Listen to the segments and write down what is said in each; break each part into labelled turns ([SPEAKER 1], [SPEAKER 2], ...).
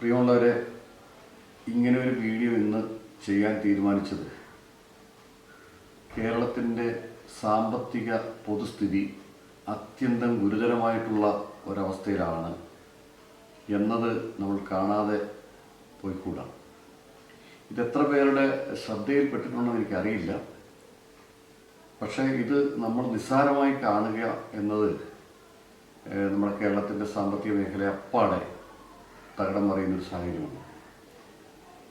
[SPEAKER 1] പ്രിയമുള്ളവരെ, ഇങ്ങനെ ഒരു വീഡിയോ ഇന്ന് ചെയ്യാൻ തീരുമാനിച്ചത് കേരളത്തിൻ്റെ സാമ്പത്തിക പൊതുസ്ഥിതി അത്യന്തം ഗുരുതരമായിട്ടുള്ള ഒരവസ്ഥയിലാണ് എന്നത് നമ്മൾ കാണാതെ പോയിക്കൂടാ. ഇതെത്ര പേരുടെ ശ്രദ്ധയിൽപ്പെട്ടിട്ടുണ്ടെന്ന് എനിക്കറിയില്ല. പക്ഷേ ഇത് നമ്മൾ നിസ്സാരമായി കാണുക എന്നത് നമ്മുടെ കേരളത്തിൻ്റെ സാമ്പത്തിക മേഖലയെ അപ്പാടെ തകിടം മറിയുന്നൊരു സാഹചര്യമാണ്.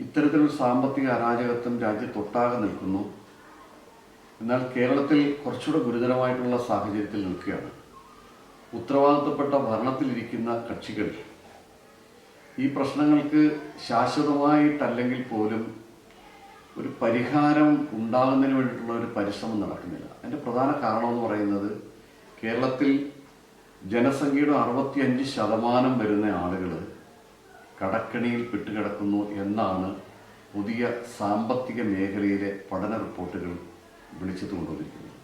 [SPEAKER 1] ഇത്തരത്തിലൊരു സാമ്പത്തിക അരാജകത്വം രാജ്യത്തൊട്ടാകെ നിൽക്കുന്നു. എന്നാൽ കേരളത്തിൽ കുറച്ചുകൂടെ ഗുരുതരമായിട്ടുള്ള സാഹചര്യത്തിൽ നിൽക്കുകയാണ്. ഉത്തരവാദിത്തപ്പെട്ട ഭരണത്തിലിരിക്കുന്ന കക്ഷികൾ ഈ പ്രശ്നങ്ങൾക്ക് ശാശ്വതമായിട്ടല്ലെങ്കിൽ പോലും ഒരു പരിഹാരം ഉണ്ടാകുന്നതിന് വേണ്ടിയിട്ടുള്ള ഒരു പരിശ്രമം നടക്കുന്നില്ല. അതിൻ്റെ പ്രധാന കാരണമെന്ന് പറയുന്നത് കേരളത്തിൽ ജനസംഖ്യയുടെ 65% വരുന്ന ആളുകൾ കടക്കണിയിൽ പെട്ടുകിടക്കുന്നു എന്നാണ് പുതിയ സാമ്പത്തിക മേഖലയിലെ പഠന റിപ്പോർട്ടുകൾ വിളിച്ചു കൊണ്ടുവന്നിരിക്കുന്നത്.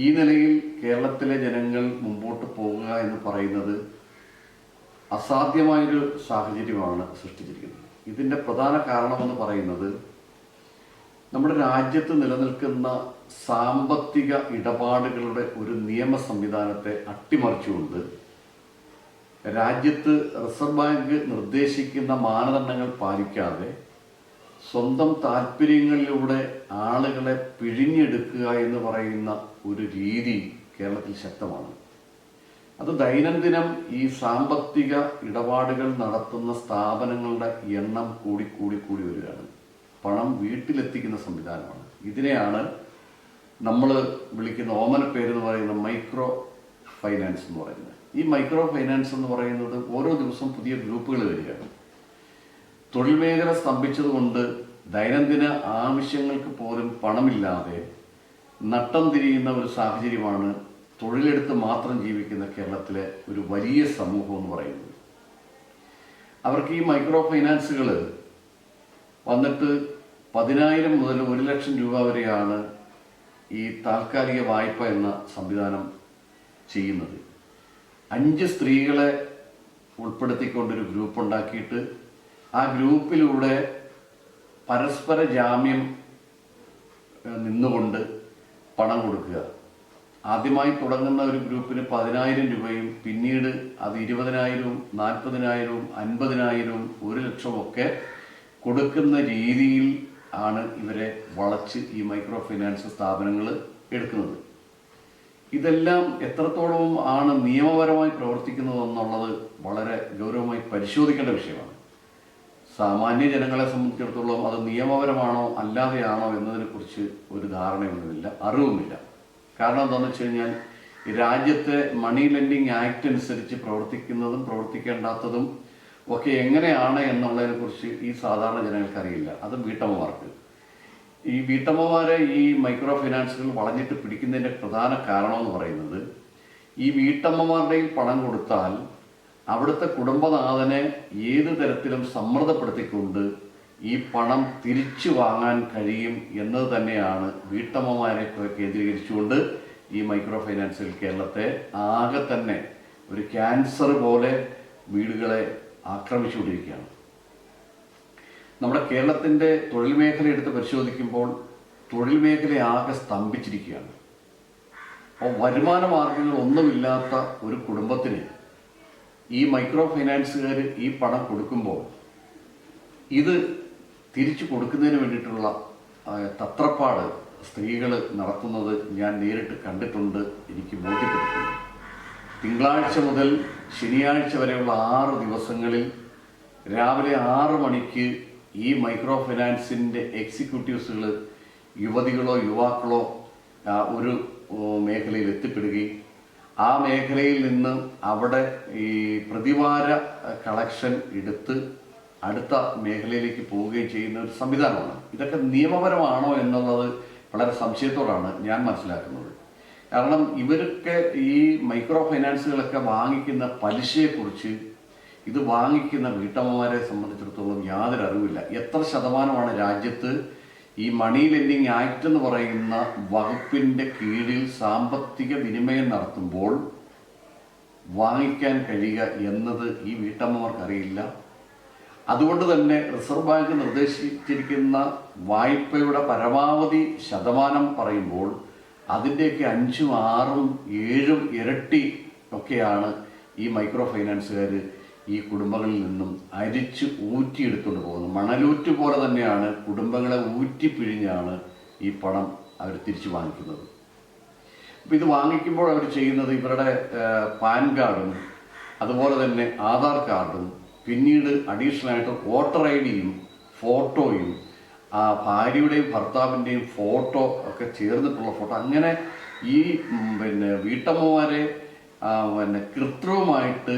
[SPEAKER 1] ഈ നിലയിൽ കേരളത്തിലെ ജനങ്ങൾ മുമ്പോട്ട് പോകുക എന്ന് പറയുന്നത് അസാധ്യമായൊരു സാഹചര്യമാണ് സൃഷ്ടിച്ചിരിക്കുന്നത്. ഇതിൻ്റെ പ്രധാന കാരണമെന്ന് പറയുന്നത് നമ്മുടെ രാജ്യത്ത് നിലനിൽക്കുന്ന സാമ്പത്തിക ഇടപാടുകളുടെ ഒരു നിയമ സംവിധാനത്തെ അട്ടിമറിച്ചുകൊണ്ട് രാജ്യത്ത് റിസർവ് ബാങ്ക് നിർദ്ദേശിക്കുന്ന മാനദണ്ഡങ്ങൾ പാലിക്കാതെ സ്വന്തം താല്പര്യങ്ങളിലൂടെ ആളുകളെ പിഴിഞ്ഞെടുക്കുക എന്ന് പറയുന്ന ഒരു രീതി കേരളത്തിൽ ശക്തമാണ്. അത് ദൈനംദിനം ഈ സാമ്പത്തിക ഇടപാടുകൾ നടത്തുന്ന സ്ഥാപനങ്ങളുടെ എണ്ണം കൂടി വരികയാണ്. പണം വീട്ടിലെത്തിക്കുന്ന സംവിധാനമാണ്. ഇതിനെയാണ് നമ്മൾ വിളിക്കുന്ന ഓമന പേരെന്ന് പറയുന്ന മൈക്രോ ഫൈനാൻസ് എന്ന് പറയുന്നത്. ഈ മൈക്രോ ഫൈനാൻസ് എന്ന് പറയുന്നത് ഓരോ ദിവസവും പുതിയ ഗ്രൂപ്പുകൾ വരികയാണ്. തൊഴിൽ മേഖല സ്തംഭിച്ചതുകൊണ്ട് ദൈനംദിന ആവശ്യങ്ങൾക്ക് പോലും പണമില്ലാതെ നട്ടം തിരിയുന്ന ഒരു സാഹചര്യമാണ് തൊഴിലെടുത്ത് മാത്രം ജീവിക്കുന്ന കേരളത്തിലെ ഒരു വലിയ സമൂഹം എന്ന് പറയുന്നത്. അവർക്ക് ഈ മൈക്രോ ഫൈനാൻസുകൾ വന്നിട്ട് 10,000 മുതൽ 1 ലക്ഷം രൂപ വരെയാണ് ഈ താൽക്കാലിക വായ്പ എന്ന സംവിധാനം ചെയ്യുന്നത്. 5 സ്ത്രീകളെ ഉൾപ്പെടുത്തിക്കൊണ്ടൊരു ഗ്രൂപ്പ് ഉണ്ടാക്കിയിട്ട് ആ ഗ്രൂപ്പിലൂടെ പരസ്പര ജാമ്യം നിന്നുകൊണ്ട് പണം കൊടുക്കുക. ആദ്യമായി തുടങ്ങുന്ന ഒരു ഗ്രൂപ്പിന് 10,000 രൂപയും പിന്നീട് അത് 20,000, 40,000, 50,000, 1 ലക്ഷം ഒക്കെ കൊടുക്കുന്ന രീതിയിൽ ആണ് ഇവരെ വളച്ച് ഈ മൈക്രോ ഫൈനാൻസ് സ്ഥാപനങ്ങൾ എടുക്കുന്നത്. ഇതെല്ലാം എത്രത്തോളം ആണ് നിയമപരമായി പ്രവർത്തിക്കുന്നതെന്നുള്ളത് വളരെ ഗൗരവമായി പരിശോധിക്കേണ്ട വിഷയമാണ്. സാമാന്യ ജനങ്ങളെ സംബന്ധിച്ചിടത്തോളം അത് നിയമപരമാണോ അല്ലാതെയാണോ എന്നതിനെക്കുറിച്ച് ഒരു ധാരണയൊന്നുമില്ല, അറിവുമില്ല. കാരണം എന്താണെന്ന് വെച്ച് കഴിഞ്ഞാൽ രാജ്യത്തെ മണി ലെൻഡിങ് ആക്ട് അനുസരിച്ച് പ്രവർത്തിക്കുന്നതും പ്രവർത്തിക്കേണ്ടാത്തതും ഒക്കെ എങ്ങനെയാണ് എന്നുള്ളതിനെക്കുറിച്ച് ഈ സാധാരണ ജനങ്ങൾക്കറിയില്ല. അത് വീട്ടമ്മമാർക്ക്. ഈ വീട്ടമ്മമാരെ ഈ മൈക്രോ ഫൈനാൻസുകൾ വളഞ്ഞിട്ട് പിടിക്കുന്നതിൻ്റെ പ്രധാന കാരണമെന്ന് പറയുന്നത് ഈ വീട്ടമ്മമാരുടെയിൽ പണം കൊടുത്താൽ അവിടുത്തെ കുടുംബനാഥനെ ഏത് തരത്തിലും സമ്മർദ്ദപ്പെടുത്തിക്കൊണ്ട് ഈ പണം തിരിച്ചു വാങ്ങാൻ കഴിയും എന്നത് തന്നെയാണ് വീട്ടമ്മമാരെ കേന്ദ്രീകരിച്ചുകൊണ്ട് ഈ മൈക്രോ ഫൈനാൻസുകൾ കേരളത്തെ ആകെ തന്നെ ഒരു ക്യാൻസർ പോലെ വീടുകളെ ആക്രമിച്ചുകൊണ്ടിരിക്കുകയാണ്. നമ്മുടെ കേരളത്തിൻ്റെ തൊഴിൽ മേഖല എടുത്ത് പരിശോധിക്കുമ്പോൾ തൊഴിൽ മേഖല ആകെ സ്തംഭിച്ചിരിക്കുകയാണ്. അപ്പോൾ വരുമാന മാർഗങ്ങൾ ഒന്നുമില്ലാത്ത ഒരു കുടുംബത്തിന് ഈ മൈക്രോ ഫൈനാൻസുകാർ ഈ പണം കൊടുക്കുമ്പോൾ ഇത് തിരിച്ചു കൊടുക്കുന്നതിന് വേണ്ടിയിട്ടുള്ള തത്രപ്പാട് സ്ത്രീകൾ നടത്തുന്നത് ഞാൻ നേരിട്ട് കണ്ടിട്ടുണ്ട്, എനിക്ക് ബോധ്യപ്പെട്ടിട്ടുണ്ട്. തിങ്കളാഴ്ച മുതൽ ശനിയാഴ്ച വരെയുള്ള 6 ദിവസങ്ങളിൽ രാവിലെ 6 മണിക്ക് ഈ മൈക്രോ ഫൈനാൻസിൻ്റെ എക്സിക്യൂട്ടീവ്സുകൾ യുവതികളോ യുവാക്കളോ ഒരു മേഖലയിൽ എത്തിപ്പെടുകയും ആ മേഖലയിൽ നിന്ന് അവിടെ ഈ പ്രതിവാര കളക്ഷൻ എടുത്ത് അടുത്ത മേഖലയിലേക്ക് പോവുകയും ചെയ്യുന്ന ഒരു സംവിധാനമാണ്. ഇതൊക്കെ നിയമപരമാണോ എന്നുള്ളത് വളരെ സംശയത്തോടാണ് ഞാൻ മനസ്സിലാക്കുന്നത്. കാരണം ഇവരൊക്കെ ഈ മൈക്രോ ഫൈനാൻസുകളൊക്കെ വാങ്ങിക്കുന്ന പലിശയെക്കുറിച്ച് ഇത് വാങ്ങിക്കുന്ന വീട്ടമ്മമാരെ സംബന്ധിച്ചിടത്തോളം യാതൊരു അറിവില്ല. എത്ര ശതമാനമാണ് രാജ്യത്ത് ഈ മണി ലെൻഡിങ് ആക്ട് എന്ന് പറയുന്ന വകുപ്പിൻ്റെ കീഴിൽ സാമ്പത്തിക വിനിമയം നടത്തുമ്പോൾ വാങ്ങിക്കാൻ കഴിയുക എന്നത് ഈ വീട്ടമ്മമാർക്കറിയില്ല. അതുകൊണ്ട് തന്നെ റിസർവ് ബാങ്ക് നിർദ്ദേശിച്ചിരിക്കുന്ന വായ്പയുടെ പരമാവധി ശതമാനം പറയുമ്പോൾ അതിൻ്റെയൊക്കെ 5, 6, 7 ഇരട്ടി ഒക്കെയാണ് ഈ മൈക്രോ ഫൈനാൻസുകാർ ഈ കുടുംബങ്ങളിൽ നിന്നും അരിച്ച് ഊറ്റിയെടുത്തുകൊണ്ട് പോകുന്നത്. മണലൂറ്റ് പോലെ തന്നെയാണ് കുടുംബങ്ങളെ ഊറ്റിപ്പിഴിഞ്ഞാണ് ഈ പണം അവർ തിരിച്ചു വാങ്ങിക്കുന്നത്. അപ്പോൾ ഇത് വാങ്ങിക്കുമ്പോൾ അവർ ചെയ്യുന്നത് ഇവരുടെ പാൻ കാർഡും അതുപോലെ തന്നെ ആധാർ കാർഡും പിന്നീട് അഡീഷണലായിട്ട് വോട്ടർ ഐ.ഡിയും ഫോട്ടോയും ഭാര്യയുടെയും ഭർത്താവിൻ്റെയും ഫോട്ടോ ഒക്കെ ചേർന്നിട്ടുള്ള ഫോട്ടോ, അങ്ങനെ ഈ വീട്ടമ്മമാരെ കൃത്രിമമായിട്ട്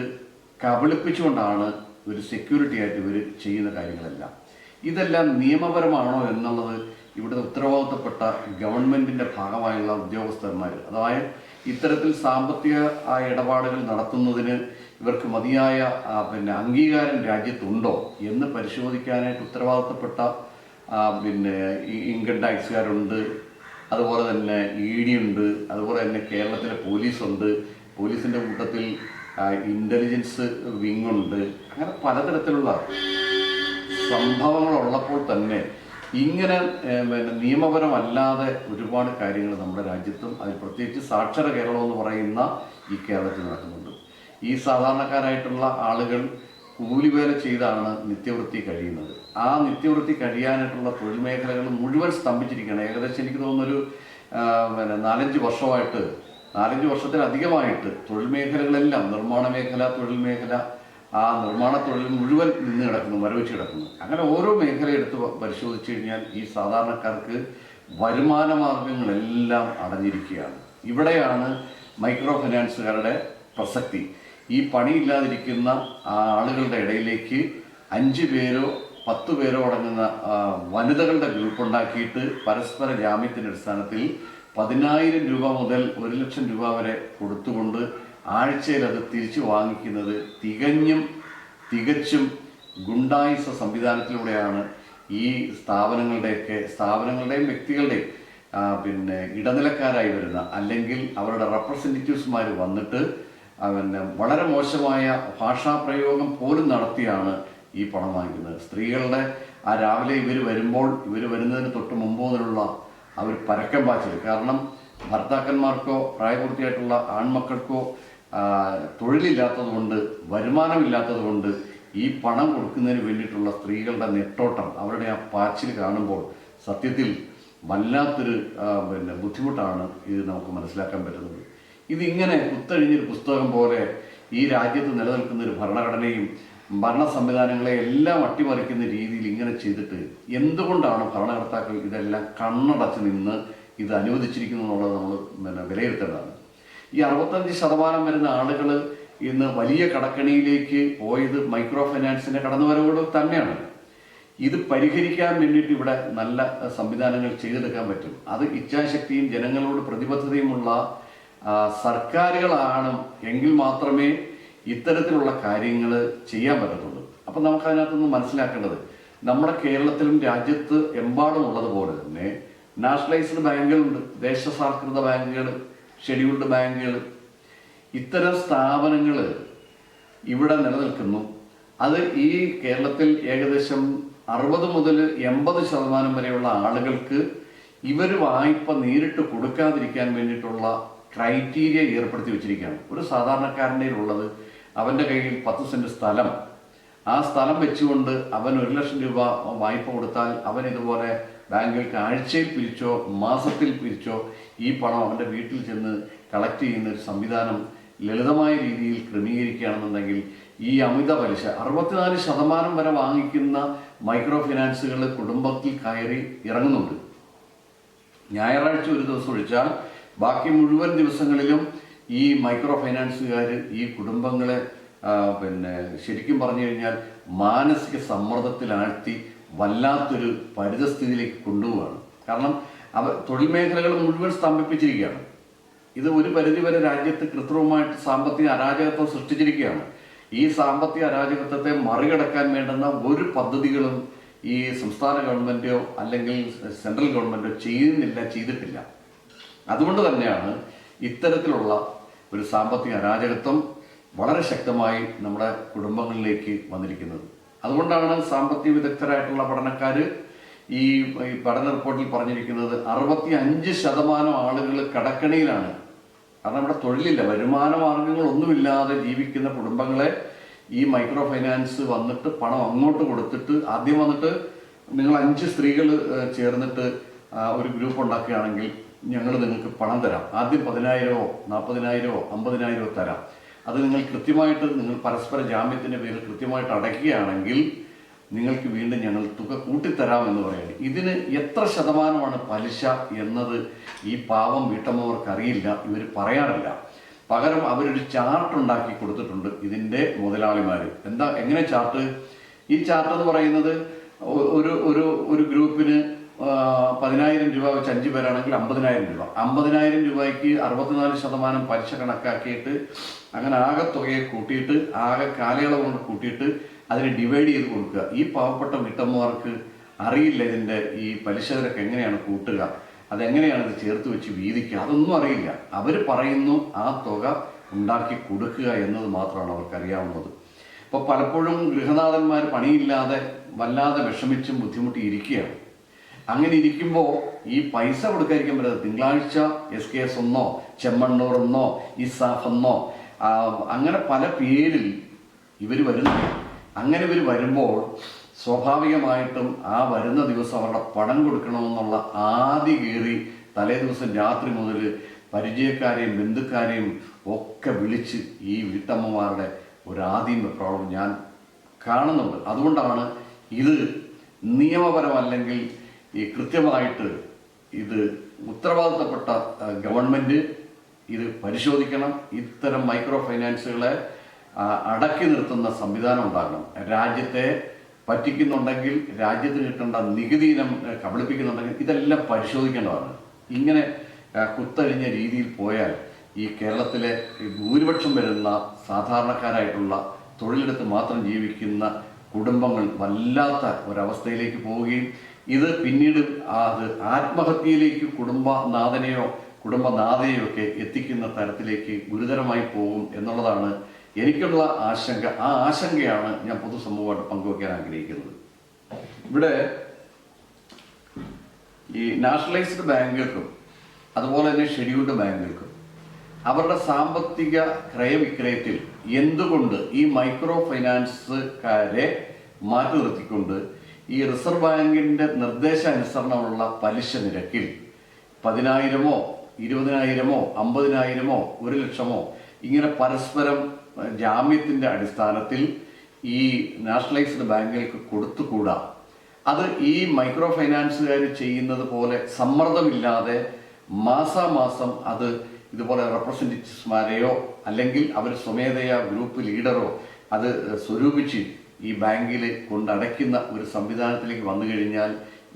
[SPEAKER 1] കബളിപ്പിച്ചുകൊണ്ടാണ് ഒരു സെക്യൂരിറ്റി ആയിട്ട് ഇവർ ചെയ്യുന്ന കാര്യങ്ങളെല്ലാം. ഇതെല്ലാം നിയമപരമാണോ എന്നുള്ളത് ഇവിടുത്തെ ഉത്തരവാദിത്തപ്പെട്ട ഗവൺമെൻറ്റിൻ്റെ ഭാഗമായുള്ള ഉദ്യോഗസ്ഥന്മാർ, അതായത് ഇത്തരത്തിൽ സാമ്പത്തിക ഇടപാടുകൾ നടത്തുന്നതിന് ഇവർക്ക് മതിയായ അംഗീകാരം രാജ്യത്തുണ്ടോ എന്ന് പരിശോധിക്കാനായിട്ട് ഉത്തരവാദിത്തപ്പെട്ട ഇൻകം ടാക്സുകാരുണ്ട്, അതുപോലെ തന്നെ ED ഉണ്ട്, അതുപോലെ തന്നെ കേരളത്തിലെ പോലീസുണ്ട്, പോലീസിൻ്റെ കൂട്ടത്തിൽ ഇൻ്റലിജൻസ് വിങ്ങുണ്ട്. അങ്ങനെ പലതരത്തിലുള്ള സംഭവങ്ങളുള്ളപ്പോൾ തന്നെ ഇങ്ങനെ നിയമപരമല്ലാതെ ഒരുപാട് കാര്യങ്ങൾ നമ്മുടെ രാജ്യത്തും അതിൽ പ്രത്യേകിച്ച് സാക്ഷര കേരളം എന്ന് പറയുന്ന ഈ കേരളത്തിൽ നടക്കുന്നുണ്ട്. ഈ സാധാരണക്കാരായിട്ടുള്ള ആളുകൾ കൂലിവേല ചെയ്താണ് നിത്യവൃത്തി കഴിയുന്നത്. ആ നിത്യവൃത്തി കഴിയാനായിട്ടുള്ള തൊഴിൽ മേഖലകൾ മുഴുവൻ സ്തംഭിച്ചിരിക്കുകയാണ്. ഏകദേശം എനിക്ക് തോന്നുന്നൊരു 4-5 വർഷമായിട്ട്, 4-5 വർഷത്തിലധികമായിട്ട് തൊഴിൽ മേഖലകളെല്ലാം, നിർമ്മാണ മേഖല, തൊഴിൽ മേഖല, ആ നിർമ്മാണ തൊഴിൽ മുഴുവൻ നിന്ന് കിടക്കുന്നു, മരവിച്ച് കിടക്കുന്നു. അങ്ങനെ ഓരോ മേഖല എടുത്ത് പരിശോധിച്ച് കഴിഞ്ഞാൽ ഈ സാധാരണക്കാർക്ക് വരുമാന മാർഗങ്ങളെല്ലാം അടഞ്ഞിരിക്കുകയാണ്. ഇവിടെയാണ് മൈക്രോ ഫൈനാൻസുകാരുടെ പ്രസക്തി. ഈ പണിയില്ലാതിരിക്കുന്ന ആളുകളുടെ ഇടയിലേക്ക് 5 പേരോ 10 പേരോ അടങ്ങുന്ന വനിതകളുടെ ഗ്രൂപ്പ് ഉണ്ടാക്കിയിട്ട് പരസ്പര ജാമ്യത്തിൻ്റെ അടിസ്ഥാനത്തിൽ 10,000 രൂപ മുതൽ 1 ലക്ഷം രൂപ വരെ കൊടുത്തുകൊണ്ട് ആഴ്ചയിൽ അത് തിരിച്ചു വാങ്ങിക്കുന്നത് തികച്ചും ഗുണ്ടായിസ സംവിധാനത്തിലൂടെയാണ് ഈ സ്ഥാപനങ്ങളുടെയും വ്യക്തികളുടെയും ഇടനിലക്കാരായി വരുന്ന അല്ലെങ്കിൽ അവരുടെ റെപ്രസെൻറ്റേറ്റീവ്സുമാർ വന്നിട്ട് വളരെ മോശമായ ഭാഷാപ്രയോഗം പോലും നടത്തിയാണ് ഈ പണം വാങ്ങിക്കുന്നത്. സ്ത്രീകളുടെ രാവിലെ ഇവർ വരുന്നതിന് തൊട്ട് മുമ്പ് മുതലുള്ള അവർ പരക്കം പാച്ചിൽ, കാരണം ഭർത്താക്കന്മാർക്കോ പ്രായപൂർത്തിയായിട്ടുള്ള ആൺമക്കൾക്കോ തൊഴിലില്ലാത്തതുകൊണ്ട്, വരുമാനമില്ലാത്തതുകൊണ്ട് ഈ പണം കൊടുക്കുന്നതിന് വേണ്ടിയിട്ടുള്ള സ്ത്രീകളുടെ നെട്ടോട്ടം, അവരുടെ ആ പാച്ചിൽ കാണുമ്പോൾ സത്യത്തിൽ വല്ലാത്തൊരു ബുദ്ധിമുട്ടാണ് ഇത് നമുക്ക് മനസ്സിലാക്കാൻ പറ്റുന്നത്. ഇതിങ്ങനെ കുത്തഴിഞ്ഞൊരു പുസ്തകം പോലെ ഈ രാജ്യത്ത് നിലനിൽക്കുന്ന ഒരു ഭരണഘടനയും ഭരണ സംവിധാനങ്ങളെ എല്ലാം അട്ടിമറിക്കുന്ന രീതിയിൽ ഇങ്ങനെ ചെയ്തിട്ട് എന്തുകൊണ്ടാണ് ഭരണകർത്താക്കൾ ഇതെല്ലാം കണ്ണടച്ച് നിന്ന് ഇത് അനുവദിച്ചിരിക്കുന്നു എന്നുള്ളത് നമ്മൾ വിലയിരുത്തേണ്ടതാണ്. ഈ 65% വരുന്ന ആളുകൾ ഇന്ന് വലിയ കടക്കണിയിലേക്ക് പോയത് മൈക്രോ ഫൈനാൻസിൻ്റെ കടന്നുവരവുകൾ തന്നെയാണ്. ഇത് പരിഹരിക്കാൻ വേണ്ടിയിട്ട് ഇവിടെ നല്ല സംവിധാനങ്ങൾ ചെയ്തെടുക്കാൻ പറ്റും. അത് ഇച്ഛാശക്തിയും ജനങ്ങളോട് പ്രതിബദ്ധതയുമുള്ള സർക്കാരുകളാണ് എങ്കിൽ മാത്രമേ ഇത്തരത്തിലുള്ള കാര്യങ്ങൾ ചെയ്യാൻ പറ്റത്തുള്ളൂ. അപ്പം നമുക്കതിനകത്തുനിന്ന് മനസ്സിലാക്കേണ്ടത്, നമ്മുടെ കേരളത്തിലും രാജ്യത്ത് എമ്പാടും ഉള്ളതുപോലെ തന്നെ നാഷണലൈസ്ഡ് ബാങ്കുകളുണ്ട്, ദേശസാൽകൃത ബാങ്കുകൾ, ഷെഡ്യൂൾഡ് ബാങ്കുകൾ, ഇത്തരം സ്ഥാപനങ്ങൾ ഇവിടെ നിലനിൽക്കുന്നു. അത് ഈ കേരളത്തിൽ ഏകദേശം 60 മുതൽ 80% വരെയുള്ള ആളുകൾക്ക് ഇവർ വായ്പ നേരിട്ട് കൊടുക്കാതിരിക്കാൻ വേണ്ടിയിട്ടുള്ള ക്രൈറ്റീരിയ ഏർപ്പെടുത്തി വെച്ചിരിക്കുകയാണ്. ഒരു സാധാരണക്കാരൻ്റെ ഉള്ളത് അവൻ്റെ കയ്യിൽ 10 സെൻറ്റ് സ്ഥലം, ആ സ്ഥലം വെച്ചുകൊണ്ട് അവൻ 1 ലക്ഷം രൂപ വായ്പ കൊടുത്താൽ അവൻ ഇതുപോലെ ബാങ്കുകൾക്ക് ആഴ്ചയിൽ പിരിച്ചോ മാസത്തിൽ പിരിച്ചോ ഈ പണം അവൻ്റെ വീട്ടിൽ ചെന്ന് കളക്ട് ചെയ്യുന്ന ഒരു സംവിധാനം ലളിതമായ രീതിയിൽ ക്രമീകരിക്കുകയാണെന്നുണ്ടെങ്കിൽ ഈ അമിത പലിശ 64% വരെ വാങ്ങിക്കുന്ന മൈക്രോ ഫിനാൻസുകൾ കുടുംബത്തിൽ കയറി ഇറങ്ങുന്നുണ്ട്. ഞായറാഴ്ച ഒരു ദിവസം ഒഴിച്ചാൽ ബാക്കി മുഴുവൻ ദിവസങ്ങളിലും ഈ മൈക്രോ ഫൈനാൻസുകാർ ഈ കുടുംബങ്ങളെ ശരിക്കും പറഞ്ഞു കഴിഞ്ഞാൽ മാനസിക സമ്മർദ്ദത്തിലാഴ്ത്തി വല്ലാത്തൊരു പരിതസ്ഥിതിയിലേക്ക് കൊണ്ടുപോവുകയാണ്. കാരണം തൊഴിൽ മേഖലകൾ മുഴുവൻ സ്തംഭിപ്പിച്ചിരിക്കുകയാണ്. ഇത് ഒരു പരിധിവരെ രാജ്യത്ത് കൃത്രിമമായിട്ട് സാമ്പത്തിക അരാജകത്വം സൃഷ്ടിച്ചിരിക്കുകയാണ്. ഈ സാമ്പത്തിക അരാജകത്വത്തെ മറികടക്കാൻ വേണ്ടുന്ന ഒരു പദ്ധതികളും ഈ സംസ്ഥാന ഗവൺമെൻറ്റോ അല്ലെങ്കിൽ സെൻട്രൽ ഗവൺമെൻറ്റോ ചെയ്തിട്ടില്ല. അതുകൊണ്ട് തന്നെയാണ് ഇത്തരത്തിലുള്ള ഒരു സാമ്പത്തിക അരാജകത്വം വളരെ ശക്തമായി നമ്മുടെ കുടുംബങ്ങളിലേക്ക് വന്നിരിക്കുന്നത്. അതുകൊണ്ടാണ് സാമ്പത്തിക വിദഗ്ധരായിട്ടുള്ള പഠനക്കാർ ഈ പഠന റിപ്പോർട്ടിൽ പറഞ്ഞിരിക്കുന്നത് 65% ആളുകൾ കടക്കണിയിലാണ്. കാരണം നമ്മുടെ തൊഴിലില്ല, വരുമാന മാർഗങ്ങളൊന്നുമില്ലാതെ ജീവിക്കുന്ന കുടുംബങ്ങളെ ഈ മൈക്രോ ഫൈനാൻസ് വന്നിട്ട് പണം അങ്ങോട്ട് കൊടുത്തിട്ട്, ആദ്യം വന്നിട്ട് നിങ്ങൾ 5 സ്ത്രീകൾ ചേർന്നിട്ട് ഒരു ഗ്രൂപ്പ് ഉണ്ടാക്കുകയാണെങ്കിൽ ഞങ്ങൾ നിങ്ങൾക്ക് പണം തരാം, ആദ്യം 10,000 40,000 50,000 തരാം, അത് നിങ്ങൾ കൃത്യമായിട്ട് നിങ്ങൾ പരസ്പര ജാമ്യത്തിൻ്റെ പേരിൽ കൃത്യമായിട്ട് അടയ്ക്കുകയാണെങ്കിൽ നിങ്ങൾക്ക് വീണ്ടും ഞങ്ങൾ തുക കൂട്ടിത്തരാം എന്ന് പറയുന്നത്. ഇതിന് എത്ര ശതമാനമാണ് പലിശ എന്നത് ഈ പാവം വീട്ടമ്മവർക്ക് അറിയില്ല, ഇവർ പറയാറില്ല. പകരം അവരൊരു ചാർട്ട് ഉണ്ടാക്കി കൊടുത്തിട്ടുണ്ട് ഇതിൻ്റെ മുതലാളിമാർ. എങ്ങനെ ചാർട്ട്? ഈ ചാർട്ട് എന്ന് പറയുന്നത് ഒരു ഗ്രൂപ്പിന് 10,000 രൂപ വെച്ച് 5 പേരാണെങ്കിൽ 50,000 രൂപ. 50,000 രൂപയ്ക്ക് 64% പലിശ കണക്കാക്കിയിട്ട് അങ്ങനെ ആകെ തുകയെ കൂട്ടിയിട്ട് ആകെ കാലയളവ് കൊണ്ട് കൂട്ടിയിട്ട് അതിനെ ഡിവൈഡ് ചെയ്ത് കൊടുക്കുക. ഈ പാവപ്പെട്ട വീട്ടമ്മമാർക്ക് അറിയില്ല ഇതിൻ്റെ ഈ പലിശ നിരക്ക് എങ്ങനെയാണ് കൂട്ടുക, അതെങ്ങനെയാണ് ഇത് ചേർത്ത് വെച്ച് വീതിക്കുക, അതൊന്നും അറിയില്ല. അവർ പറയുന്നു ആ തുക ഉണ്ടാക്കി കൊടുക്കുക എന്നത് മാത്രമാണ് അവർക്കറിയാവുന്നത്. അപ്പോൾ പലപ്പോഴും ഗൃഹനാഥന്മാർ പണിയില്ലാതെ വല്ലാതെ വിഷമിച്ചും ബുദ്ധിമുട്ടി ഇരിക്കുകയാണ്. അങ്ങനെ ഇരിക്കുമ്പോൾ ഈ പൈസ കൊടുക്കാതിരിക്കാൻ പറ്റാതെ തിങ്കളാഴ്ച SKS എന്നോ ചെമ്മണ്ണൂർ എന്നോ ഇസാഫ് എന്നോ അങ്ങനെ പല പേരിൽ ഇവർ വരുന്നു. അങ്ങനെ ഇവർ വരുമ്പോൾ സ്വാഭാവികമായിട്ടും ആ വരുന്ന ദിവസം അവരുടെ പണം കൊടുക്കണമെന്നുള്ള ആദി കയറി തലേ ദിവസം രാത്രി മുതൽ പരിചയക്കാരെയും ബന്ധുക്കാരെയും ഒക്കെ വിളിച്ച് ഈ വീട്ടമ്മമാരുടെ ഒരു ആദ്യം പ്രോബ്ലം ഞാൻ കാണുന്നുണ്ട്. അതുകൊണ്ടാണ് ഇത് നിയമപരമല്ലെങ്കിൽ ഈ കൃത്യമായിട്ട് ഇത് ഉത്തരവാദിത്തപ്പെട്ട ഗവൺമെൻറ് ഇത് പരിശോധിക്കണം. ഇത്തരം മൈക്രോ ഫൈനാൻസുകളെ അടക്കി നിർത്തുന്ന സംവിധാനം ഉണ്ടാകണം. രാജ്യത്തെ പറ്റിക്കുന്നുണ്ടെങ്കിൽ, രാജ്യത്തിന് കിട്ടേണ്ട നികുതി ഇനം കബളിപ്പിക്കുന്നുണ്ടെങ്കിൽ ഇതെല്ലാം പരിശോധിക്കേണ്ടതാണ്. ഇങ്ങനെ കുത്തഴിഞ്ഞ രീതിയിൽ പോയാൽ ഈ കേരളത്തിലെ ഭൂരിപക്ഷം വരുന്ന സാധാരണക്കാരായിട്ടുള്ള തൊഴിലെടുത്ത് മാത്രം ജീവിക്കുന്ന കുടുംബങ്ങൾ വല്ലാത്ത ഒരവസ്ഥയിലേക്ക് പോവുകയും ഇത് പിന്നീട് അത് ആത്മഹത്യയിലേക്ക് കുടുംബനാഥനെയോ ഒക്കെ എത്തിക്കുന്ന തരത്തിലേക്ക് ഗുരുതരമായി പോകും എന്നുള്ളതാണ് എനിക്കുള്ള ആശങ്ക. ആ ആശങ്കയാണ് ഞാൻ പൊതുസമൂഹമായിട്ട് പങ്കുവയ്ക്കാൻ ആഗ്രഹിക്കുന്നത്. ഇവിടെ ഈ നാഷണലൈസ്ഡ് ബാങ്കുകൾക്കും അതുപോലെ തന്നെ ഷെഡ്യൂൾഡ് ബാങ്കുകൾക്കും അവരുടെ സാമ്പത്തിക ക്രയവിക്രയത്തിൽ എന്തുകൊണ്ട് ഈ മൈക്രോ ഫൈനാൻസുകാരെ മാറ്റി നിർത്തിക്കൊണ്ട് ഈ റിസർവ് ബാങ്കിൻ്റെ നിർദ്ദേശാനുസരണമുള്ള പലിശ നിരക്കിൽ 10,000 20,000 50,000 1 ലക്ഷമോ ഇങ്ങനെ പരസ്പരം ജാമ്യത്തിൻ്റെ അടിസ്ഥാനത്തിൽ ഈ നാഷണലൈസ്ഡ് ബാങ്കുകൾക്ക് കൊടുത്തുകൂടാ? അത് ഈ മൈക്രോ ഫൈനാൻസുകാർ ചെയ്യുന്നത് പോലെ സമ്മർദ്ദമില്ലാതെ മാസാമാസം അത് ഇതുപോലെ റെപ്രസെൻറ്റേറ്റീവ്സ്മാരെയോ അല്ലെങ്കിൽ അവർ സ്വമേധയാ ഗ്രൂപ്പ് ലീഡറോ അത് സ്വരൂപിച്ച് ഈ ബാങ്കിൽ കൊണ്ടടയ്ക്കുന്ന ഒരു സംവിധാനത്തിലേക്ക് വന്നു കഴിഞ്ഞാൽ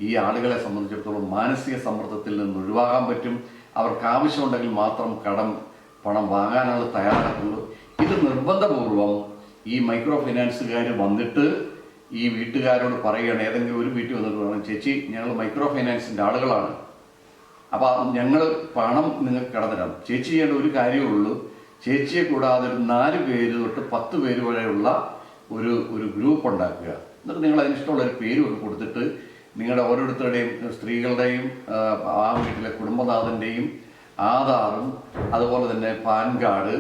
[SPEAKER 1] ഈ ആളുകളെ സംബന്ധിച്ചിടത്തോളം മാനസിക സമ്മർദ്ദത്തിൽ നിന്ന് ഒഴിവാകാൻ പറ്റും. അവർക്ക് ആവശ്യമുണ്ടെങ്കിൽ മാത്രം പണം വാങ്ങാനുള്ള തയ്യാറാക്കുള്ളൂ. ഇത് നിർബന്ധപൂർവം ഈ മൈക്രോ ഫൈനാൻസുകാർ വന്നിട്ട് ഈ വീട്ടുകാരോട് പറയുകയാണ്. ഏതെങ്കിലും ഒരു വീട്ടിൽ വന്നിട്ട് പറയണം, ചേച്ചി ഞങ്ങൾ മൈക്രോ ഫൈനാൻസിൻ്റെ ആളുകളാണ്, അപ്പോൾ ഞങ്ങൾ പണം നിങ്ങൾക്ക് കടന്നിടാം. ചേച്ചി ചെയ്യേണ്ട ഒരു കാര്യമേ ഉള്ളൂ, ചേച്ചിയെ കൂടാതെ ഒരു 4 പേര് തൊട്ട് 10 പേര് വരെയുള്ള ഒരു ഗ്രൂപ്പ് ഉണ്ടാക്കുക. എന്നിട്ട് നിങ്ങൾ അതിനിഷ്ടമുള്ളൊരു പേരുമൊക്കെ കൊടുത്തിട്ട് നിങ്ങളുടെ ഓരോരുത്തരുടെയും സ്ത്രീകളുടെയും ആ വീട്ടിലെ കുടുംബനാഥൻ്റെയും ആധാറും അതുപോലെ തന്നെ പാൻ കാർഡ്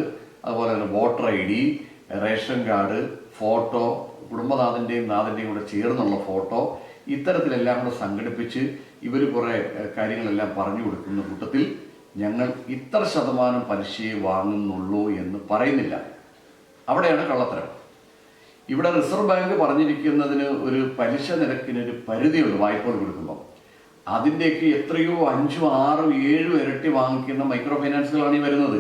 [SPEAKER 1] അതുപോലെ തന്നെ voter ID ration card photo കുടുംബനാഥൻ്റെയും നാഥൻ്റെയും കൂടെ ചേർന്നുള്ള ഫോട്ടോ ഇത്തരത്തിലെല്ലാം കൂടെ സംഘടിപ്പിച്ച് ഇവർ കുറേ കാര്യങ്ങളെല്ലാം പറഞ്ഞു കൊടുക്കുന്ന കൂട്ടത്തിൽ ഞങ്ങൾ ഇത്ര ശതമാനം പലിശയെ വാങ്ങുന്നുള്ളൂ എന്ന് പറയുന്നില്ല. അവിടെയാണ് കള്ളത്തരം. ഇവിടെ റിസർവ് ബാങ്ക് പറഞ്ഞിരിക്കുന്നതിന് ഒരു പലിശ നിരക്കിനൊരു പരിധിയുണ്ട്. വായ്പകൾ കൊടുക്കുമ്പോൾ അതിൻ്റെയൊക്കെ എത്രയോ 5, 6, 7 ഇരട്ടി വാങ്ങിക്കുന്ന മൈക്രോ ഫൈനാൻസുകളാണ് ഈ വരുന്നത്.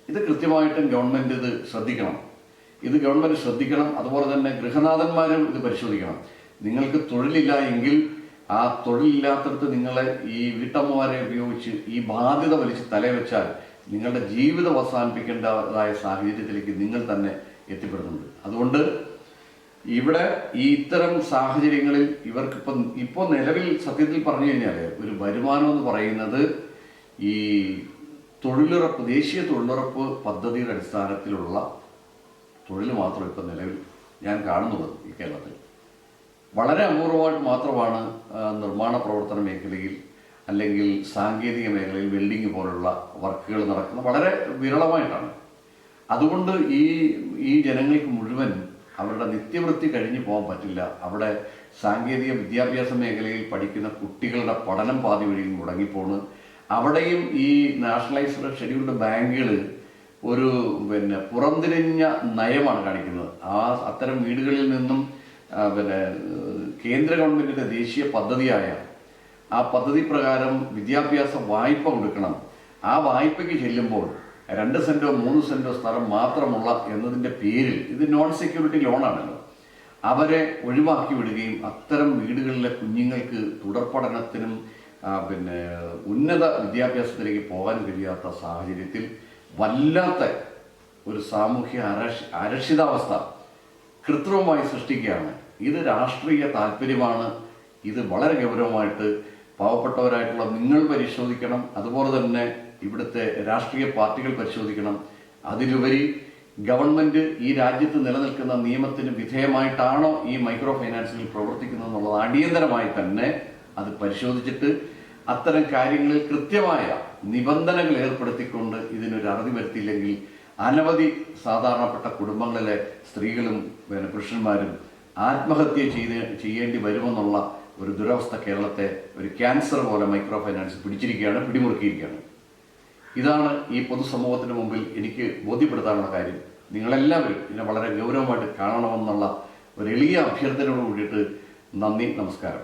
[SPEAKER 1] ഇത് കൃത്യമായിട്ടും ഗവൺമെൻറ് ഇത് ശ്രദ്ധിക്കണം. അതുപോലെ തന്നെ ഗൃഹനാഥന്മാരും ഇത് പരിശോധിക്കണം. നിങ്ങൾക്ക് തൊഴിലില്ല എങ്കിൽ ആ തൊഴിലില്ലാത്തടത്ത് നിങ്ങളെ ഈ വീട്ടമ്മമാരെ ഉപയോഗിച്ച് ഈ ബാധ്യത വലിച്ച് തലവെച്ചാൽ നിങ്ങളുടെ ജീവിതം അവസാനിപ്പിക്കേണ്ടതായ സാഹചര്യത്തിലേക്ക് നിങ്ങൾ തന്നെ എത്തിപ്പെടുന്നുണ്ട്. അതുകൊണ്ട് ഇവിടെ ഈ ഇത്തരം സാഹചര്യങ്ങളിൽ ഇപ്പോൾ നിലവിൽ സത്യത്തിൽ പറഞ്ഞു കഴിഞ്ഞാൽ ഒരു വരുമാനം എന്ന് പറയുന്നത് ഈ ദേശീയ തൊഴിലുറപ്പ് പദ്ധതിയുടെ അടിസ്ഥാനത്തിലുള്ള തൊഴിൽ മാത്രം ഇപ്പം നിലവിൽ ഞാൻ കാണുന്നുള്ളത് ഈ കേരളത്തിൽ. വളരെ അപൂർവമായിട്ട് മാത്രമാണ് നിർമ്മാണ പ്രവർത്തന മേഖലയിൽ അല്ലെങ്കിൽ സാങ്കേതിക മേഖലയിൽ വെൽഡിങ് പോലുള്ള വർക്കുകൾ നടക്കുന്നത്, വളരെ വിരളമായിട്ടാണ്. അതുകൊണ്ട് ഈ ജനങ്ങൾക്ക് മുഴുവൻ അവരുടെ നിത്യവൃത്തി കഴിഞ്ഞു പോകാൻ പറ്റില്ല. അവിടെ സാങ്കേതിക വിദ്യാഭ്യാസ മേഖലയിൽ പഠിക്കുന്ന കുട്ടികളുടെ പഠനം പാതി വഴിയിൽ മുടങ്ങിപ്പോണ്. അവിടെയും ഈ നാഷണലൈസ്ഡ് ഷെഡ്യൂൾഡ് ബാങ്കുകൾ ഒരു പുറംതിരിഞ്ഞ നയമാണ് കാണിക്കുന്നത്. അത്തരം വീടുകളിൽ നിന്നും കേന്ദ്ര ഗവൺമെന്റിന്റെ ദേശീയ പദ്ധതിയായ ആ പദ്ധതി പ്രകാരം വിദ്യാഭ്യാസ വായ്പ കൊടുക്കണം. ആ വായ്പയ്ക്ക് ചെല്ലുമ്പോൾ 2 സെന്റോ 3 സെന്റോ സ്ഥലം മാത്രമുള്ള എന്നതിൻ്റെ പേരിൽ, ഇത് നോൺ സെക്യൂരിറ്റി ലോണാണല്ലോ, അവരെ ഒഴിവാക്കി വിടുകയും അത്തരം വീടുകളിലെ കുഞ്ഞുങ്ങൾക്ക് തുടർ പഠനത്തിനും ഉന്നത വിദ്യാഭ്യാസത്തിലേക്ക് പോകാൻ കഴിയാത്ത സാഹചര്യത്തിൽ വല്ലാത്ത ഒരു സാമൂഹ്യ അരക്ഷിതാവസ്ഥ കൃത്രിമമായി സൃഷ്ടിക്കുകയാണ്. ഇത് രാഷ്ട്രീയ താല്പര്യമാണ്. ഇത് വളരെ ഗൗരവമായിട്ട് പാവപ്പെട്ടവരായിട്ടുള്ള നിങ്ങൾ പരിശോധിക്കണം. അതുപോലെ തന്നെ ഇവിടുത്തെ രാഷ്ട്രീയ പാർട്ടികൾ പരിശോധിക്കണം. അതിലുപരി ഗവൺമെന്റ് ഈ രാജ്യത്ത് നിലനിൽക്കുന്ന നിയമത്തിന് വിധേയമായിട്ടാണോ ഈ മൈക്രോ ഫൈനാൻസുകൾ പ്രവർത്തിക്കുന്നത് എന്നുള്ളത് അടിയന്തരമായി തന്നെ അത് പരിശോധിച്ചിട്ട് അത്തരം കാര്യങ്ങളിൽ കൃത്യമായ നിബന്ധനകൾ ഏർപ്പെടുത്തിക്കൊണ്ട് ഇതിനൊരു അറുതി വരുത്തിയില്ലെങ്കിൽ അനവധി സാധാരണപ്പെട്ട കുടുംബങ്ങളിലെ സ്ത്രീകളും പുരുഷന്മാരും ആത്മഹത്യ ചെയ്യേണ്ടി വരുമെന്നുള്ള ഒരു ദുരവസ്ഥ കേരളത്തെ ഒരു ക്യാൻസർ പോലെ മൈക്രോ ഫൈനാൻസ് പിടിമുറുക്കിയിരിക്കുകയാണ്. ഇതാണ് ഈ പൊതുസമൂഹത്തിന് മുമ്പിൽ എനിക്ക് ബോധ്യപ്പെടുത്താനുള്ള കാര്യം. നിങ്ങളെല്ലാവരും ഇതിനെ വളരെ ഗൗരവമായിട്ട് കാണണമെന്നുള്ള ഒരു എളിയ അഭ്യർത്ഥനയോട് കൂടിയിട്ട് നന്ദി, നമസ്കാരം.